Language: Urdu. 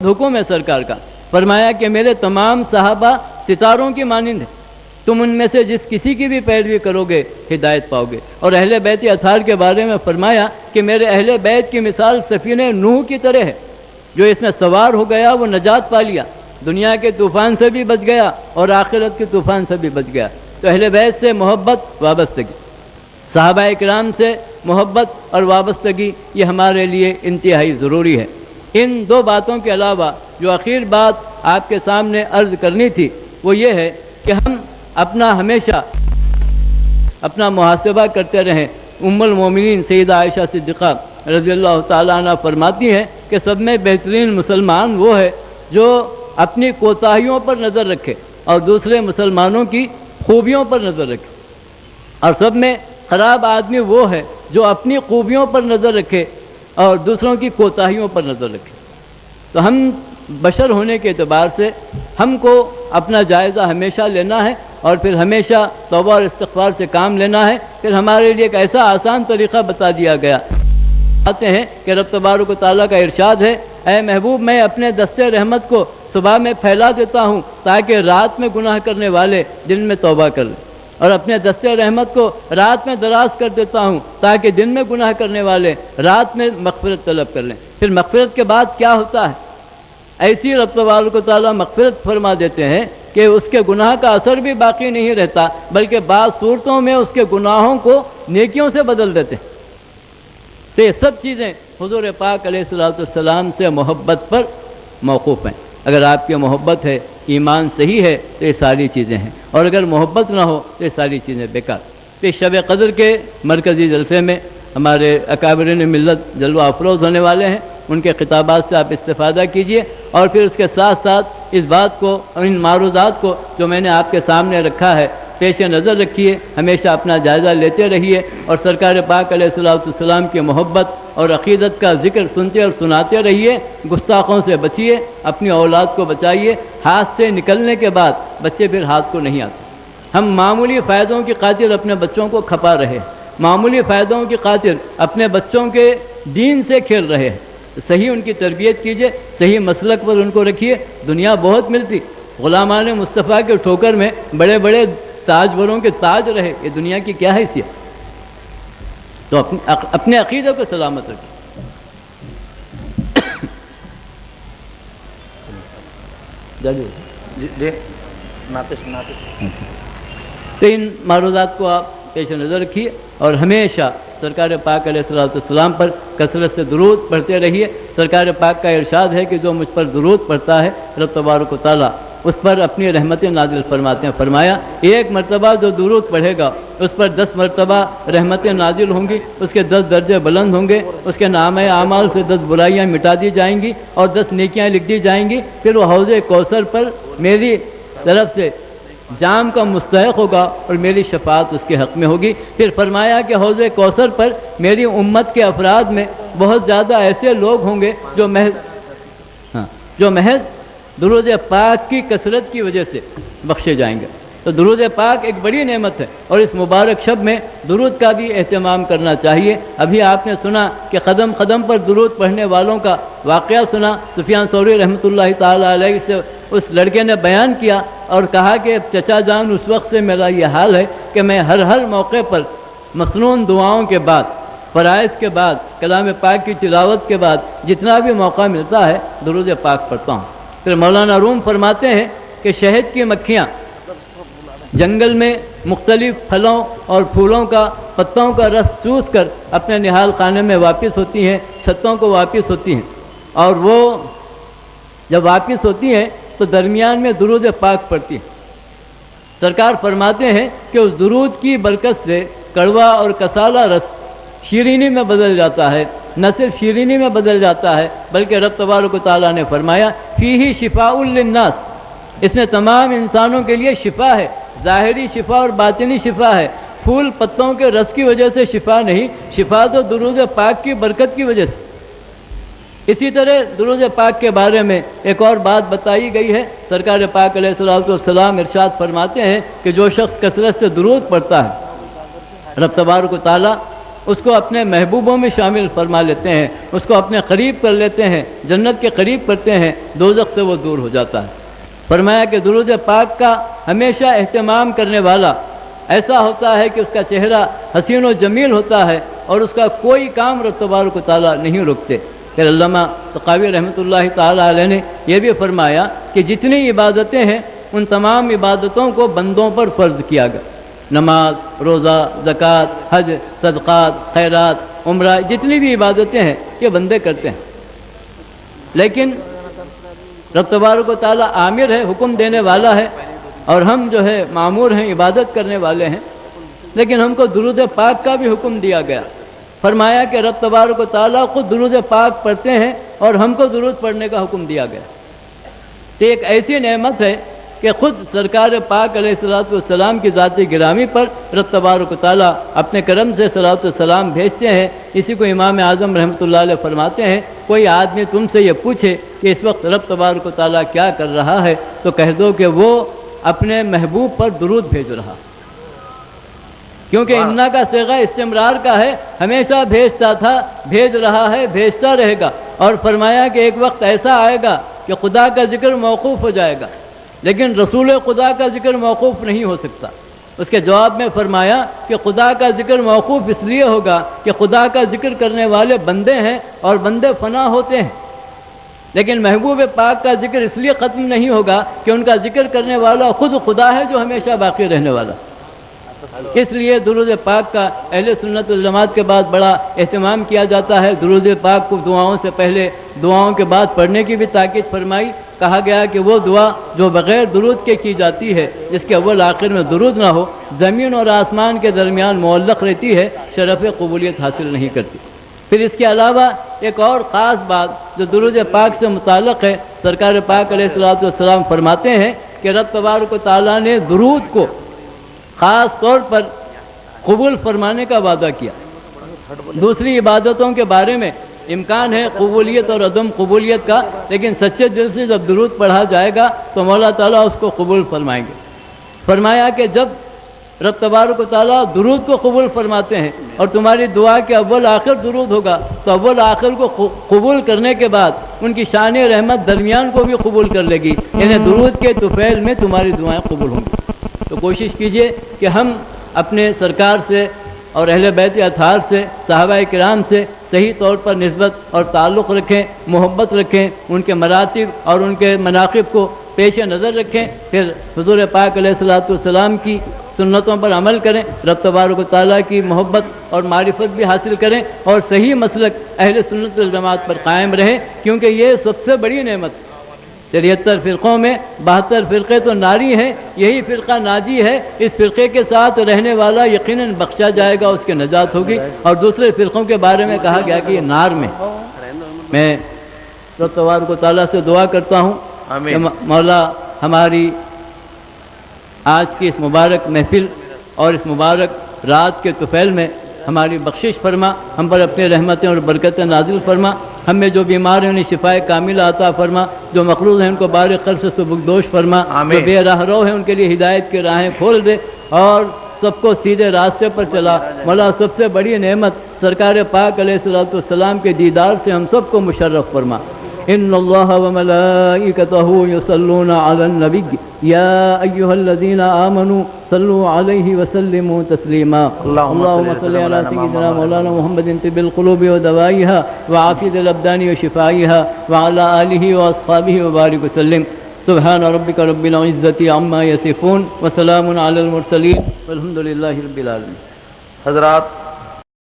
حکم ہے سرکار کا، فرمایا کہ میرے تمام صحابہ ستاروں کی مانند ہیں، تم ان میں سے جس کسی کی بھی پیروی کرو گے ہدایت پاؤ گے۔ اور اہل بیت اطہار کے بارے میں فرمایا کہ میرے اہل بیت کی مثال سفینہ نوح کی طرح ہے، جو اس میں سوار ہو گیا وہ نجات پا لیا، دنیا کے طوفان سے بھی بچ گیا اور آخرت کے طوفان سے بھی بچ گیا۔ تو اہل بیت سے محبت، وابستگی، صحابہ اکرام سے محبت اور وابستگی، یہ ہمارے لیے انتہائی ضروری ہے۔ ان دو باتوں کے علاوہ جو آخر بات آپ کے سامنے عرض کرنی تھی وہ یہ ہے کہ ہم ہمیشہ اپنا محاسبہ کرتے رہیں۔ ام المومنین سیدہ عائشہ صدیقہ رضی اللہ تعالیٰ عنہ فرماتی ہیں کہ سب میں بہترین مسلمان وہ ہے جو اپنی کوتاہیوں پر نظر رکھے اور دوسرے مسلمانوں کی خوبیوں پر نظر رکھے، اور سب میں خراب آدمی وہ ہے جو اپنی خوبیوں پر نظر رکھے اور دوسروں کی کوتاہیوں پر نظر رکھے۔ تو ہم بشر ہونے کے اعتبار سے ہم کو اپنا جائزہ ہمیشہ لینا ہے اور پھر ہمیشہ توبہ اور استغفار سے کام لینا ہے۔ پھر ہمارے لیے ایک ایسا آسان طریقہ بتا دیا گیا آتے ہیں کہ رب تبارک و تعالیٰ کا ارشاد ہے، اے محبوب میں اپنے دستے رحمت کو صبح میں پھیلا دیتا ہوں تاکہ رات میں گناہ کرنے والے دن میں توبہ کر لیں، اور اپنے دستے رحمت کو رات میں دراز کر دیتا ہوں تاکہ دن میں گناہ کرنے والے رات میں مغفرت طلب کر لیں۔ پھر مغفرت کے بعد کیا ہوتا ہے؟ ایسی رب تبارک و تعالیٰ مغفرت فرما دیتے ہیں کہ اس کے گناہ کا اثر بھی باقی نہیں رہتا، بلکہ بعض صورتوں میں اس کے گناہوں کو نیکیوں سے بدل دیتے ہیں۔ تو یہ سب چیزیں حضور پاک علیہ السلام سے محبت پر موقوف ہیں۔ اگر آپ کی محبت ہے، ایمان صحیح ہے تو یہ ساری چیزیں ہیں، اور اگر محبت نہ ہو تو یہ ساری چیزیں بیکار۔ تو شب قدر کے مرکزی جلسے میں ہمارے اکابرین ملت جلوہ افروز ہونے والے ہیں، ان کے خطابات سے آپ استفادہ کیجئے، اور پھر اس کے ساتھ ساتھ اس بات کو، ان معروضات کو جو میں نے آپ کے سامنے رکھا ہے پیش نظر رکھیے، ہمیشہ اپنا جائزہ لیتے رہیے، اور سرکار پاک علیہ السلام کی محبت اور عقیدت کا ذکر سنتے اور سناتے رہیے، گستاخوں سے بچیے، اپنی اولاد کو بچائیے۔ ہاتھ سے نکلنے کے بعد بچے پھر ہاتھ کو نہیں آتے۔ ہم معمولی فائدوں کی خاطر اپنے بچوں کو کھپا رہے، معمولی فائدوں کی خاطر اپنے بچوں کے دین سے کھیل رہے ہیں۔ صحیح ان کی تربیت کیجئے، صحیح مسلک پر ان کو رکھیے۔ دنیا بہت ملتی، غلامان مصطفیٰ کے ٹھوکر میں بڑے بڑے تاجوروں کے تاج رہے، یہ دنیا کی کیا حیثیت؟ تو اپنے عقیدے کو سلامت رکھیں۔ تو ان معروضات کو آپ پیش نظر رکھیے، اور ہمیشہ سرکار پاک علیہ السلام پر کثرت سے درود پڑھتے رہیے۔ سرکار پاک کا ارشاد ہے کہ جو مجھ پر درود پڑھتا ہے رب تبارک و تعالیٰ اس پر اپنی رحمتیں نازل فرماتے ہیں۔ فرمایا ایک مرتبہ جو درود پڑھے گا اس پر 10 مرتبہ رحمتیں نازل ہوں گی، اس کے 10 درجے بلند ہوں گے، اس کے نامہ اعمال سے 10 برائیاں مٹا دی جائیں گی اور 10 نیکیاں لکھ دی جائیں گی۔ پھر وہ حوض کوثر پر میری طرف سے جام کا مستحق ہوگا اور میری شفاعت اس کے حق میں ہوگی۔ پھر فرمایا کہ حوض کوثر پر میری امت کے افراد میں بہت زیادہ ایسے لوگ ہوں گے جو محض درود پاک کی کثرت کی وجہ سے بخشے جائیں گے۔ تو درود پاک ایک بڑی نعمت ہے، اور اس مبارک شب میں درود کا بھی اہتمام کرنا چاہیے۔ ابھی آپ نے سنا کہ قدم قدم پر درود پڑھنے والوں کا واقعہ سنا، سفیان ثوری رحمۃ اللہ تعالیٰ علیہ سے اس لڑکے نے بیان کیا اور کہا کہ چچا جان اس وقت سے میرا یہ حال ہے کہ میں ہر موقع پر مسنون دعاؤں کے بعد، فرائض کے بعد، کلام پاک کی تلاوت کے بعد جتنا بھی موقع ملتا ہے درود پاک پڑھتا ہوں۔ پھر مولانا روم فرماتے ہیں کہ شہد کی مکھیاں جنگل میں مختلف پھلوں اور پھولوں کا پتوں کا رس چوس کر اپنے نہال خانے میں واپس ہوتی ہیں، چھتوں کو واپس ہوتی ہیں، اور وہ جب واپس ہوتی ہیں تو درمیان میں درود پاک پڑھتی ہیں۔ سرکار فرماتے ہیں کہ اس درود کی برکت سے کڑوا اور کسالہ رس شیرینی میں بدل جاتا ہے، نہ صرف شیرینی میں بدل جاتا ہے بلکہ رب تبارک و تعالیٰ نے فرمایا فیہ شفاء للناس، اس میں تمام انسانوں کے لیے شفا ہے، ظاہری شفا اور باطنی شفا ہے۔ پھول پتوں کے رس کی وجہ سے شفا نہیں، شفا تو درود پاک کی برکت کی وجہ سے۔ اسی طرح درود پاک کے بارے میں ایک اور بات بتائی گئی ہے۔ سرکار پاک علیہ السلام ارشاد فرماتے ہیں کہ جو شخص کثرت سے درود پڑھتا ہے رب تبارک و تعالیٰ اس کو اپنے محبوبوں میں شامل فرما لیتے ہیں، اس کو اپنے قریب کر لیتے ہیں، جنت کے قریب کرتے ہیں، دوزخ سے وہ دور ہو جاتا ہے۔ فرمایا کہ درود پاک کا ہمیشہ اہتمام کرنے والا ایسا ہوتا ہے کہ اس کا چہرہ حسین و جمیل ہوتا ہے اور اس کا کوئی کام رب تبارک و تعالیٰ نہیں رکتے۔ پھر علامہ سقاوی رحمۃ اللہ تعالیٰ علیہ نے یہ بھی فرمایا کہ جتنی عبادتیں ہیں ان تمام عبادتوں کو بندوں پر فرض کیا گیا، نماز، روزہ، زکوٰۃ، حج، صدقات، خیرات، عمرہ، جتنی بھی عبادتیں ہیں یہ بندے کرتے ہیں، لیکن رب تبارک و تعالیٰ عامر ہے، حکم دینے والا ہے، اور ہم جو ہے معمور ہیں، عبادت کرنے والے ہیں، لیکن ہم کو درود پاک کا بھی حکم دیا گیا۔ فرمایا کہ رب تبارک و تعالیٰ خود درود پاک پڑھتے ہیں اور ہم کو درود پڑھنے کا حکم دیا گیا۔ تو ایک ایسی نعمت ہے کہ خود سرکار پاک علیہ الصلوۃ والسلام کی ذات گرامی پر رب تبارک و تعالیٰ اپنے کرم سے صلوات و سلام بھیجتے ہیں۔ اسی کو امام اعظم رحمۃ اللہ علیہ فرماتے ہیں، کوئی آدمی تم سے یہ پوچھے کہ اس وقت رب تبارک و تعالیٰ کیا کر رہا ہے تو کہہ دو کہ وہ اپنے محبوب پر درود بھیج رہا، کیونکہ انا کا صیغہ استمرار کا ہے، ہمیشہ بھیجتا تھا، بھیج رہا ہے، بھیجتا رہے گا۔ اور فرمایا کہ ایک وقت ایسا آئے گا کہ خدا کا ذکر موقوف ہو جائے گا، لیکن رسول خدا کا ذکر موقوف نہیں ہو سکتا۔ اس کے جواب میں فرمایا کہ خدا کا ذکر موقوف اس لیے ہوگا کہ خدا کا ذکر کرنے والے بندے ہیں اور بندے فنا ہوتے ہیں، لیکن محبوب پاک کا ذکر اس لیے ختم نہیں ہوگا کہ ان کا ذکر کرنے والا خود خدا ہے جو ہمیشہ باقی رہنے والا۔ اس لیے درود پاک کا اہل سنت والجماعت کے بعد بڑا اہتمام کیا جاتا ہے۔ درود پاک کو دعاؤں سے پہلے، دعاؤں کے بعد پڑھنے کی بھی تاکید فرمائی۔ کہا گیا کہ وہ دعا جو بغیر درود کے کی جاتی ہے، جس کے اول آخر میں درود نہ ہو، زمین اور آسمان کے درمیان معلق رہتی ہے، شرف قبولیت حاصل نہیں کرتی۔ پھر اس کے علاوہ ایک اور خاص بات جو درود پاک سے متعلق ہے، سرکار پاک علیہ الصلوۃ والسلام فرماتے ہیں کہ رب تبارک و تعالیٰ نے درود کو خاص طور پر قبول فرمانے کا وعدہ کیا۔ دوسری عبادتوں کے بارے میں امکان ہے قبولیت اور عدم قبولیت کا، لیکن سچے دل سے جب درود پڑھا جائے گا تو مولا تعالیٰ اس کو قبول فرمائیں گے۔ فرمایا کہ جب رب تبارک و تعالیٰ درود کو قبول فرماتے ہیں اور تمہاری دعا کے اول آخر درود ہوگا تو اول آخر کو قبول کرنے کے بعد ان کی شان رحمت درمیان کو بھی قبول کر لے گی، یعنی درود کے طفیل میں تمہاری دعائیں قبول ہوں گی۔ تو کوشش کیجئے کہ ہم اپنے سرکار سے اور اہل بیت اطہار سے، صحابہ کرام سے صحیح طور پر نسبت اور تعلق رکھیں، محبت رکھیں، ان کے مراتب اور ان کے مناقب کو پیش نظر رکھیں، پھر حضور پاک علیہ الصلوۃ والسلام کی سنتوں پر عمل کریں، رب تبارک و تعالیٰ کی محبت اور معرفت بھی حاصل کریں اور صحیح مسلک اہل سنت والجماعت پر قائم رہیں، کیونکہ یہ سب سے بڑی نعمت 73 فرقوں میں 72 فرقے تو ناری ہیں، یہی فرقہ ناجی ہے۔ اس فرقے کے ساتھ رہنے والا یقیناً بخشا جائے گا، اس کی نجات ہوگی۔ اور دوسرے فرقوں کے بارے میں کہا گیا کہ یہ نار میں۔ میں رب تبارک و تعالیٰ سے دعا کرتا ہوں کہ مولا ہماری آج کی اس مبارک محفل اور اس مبارک رات کے طفیل میں ہماری بخشش فرما، ہم پر اپنی رحمتیں اور برکتیں نازل فرما، ہم میں جو بیمار ہیں انہیں شفائے کاملہ عطا فرما، جو مقروض ہیں ان کو بار قرض سے سبکدوش فرما، جو بے راہ رو ہیں ان کے لیے ہدایت کی راہیں کھول دے اور سب کو سیدھے راستے پر چلا۔ مولا سب سے بڑی نعمت سرکار پاک علیہ الصلوۃ والسلام کے دیدار سے ہم سب کو مشرف فرما۔ ان اللہ وملائکتہ یصلون علی النبی یا ایھا الذین آمنوا صلوا علیہ وسلموا تسلیما۔ اللهم صل علی سیدنا مولانا محمد طب القلوب ودوائها وعافیۃ الابدان وشفائها وعلی آلہ واصحابہ وبارک وسلم۔ سبحان ربک رب العزۃ عما یصفون وسلام علی المرسلین والحمد للہ رب العالمین۔ حضرات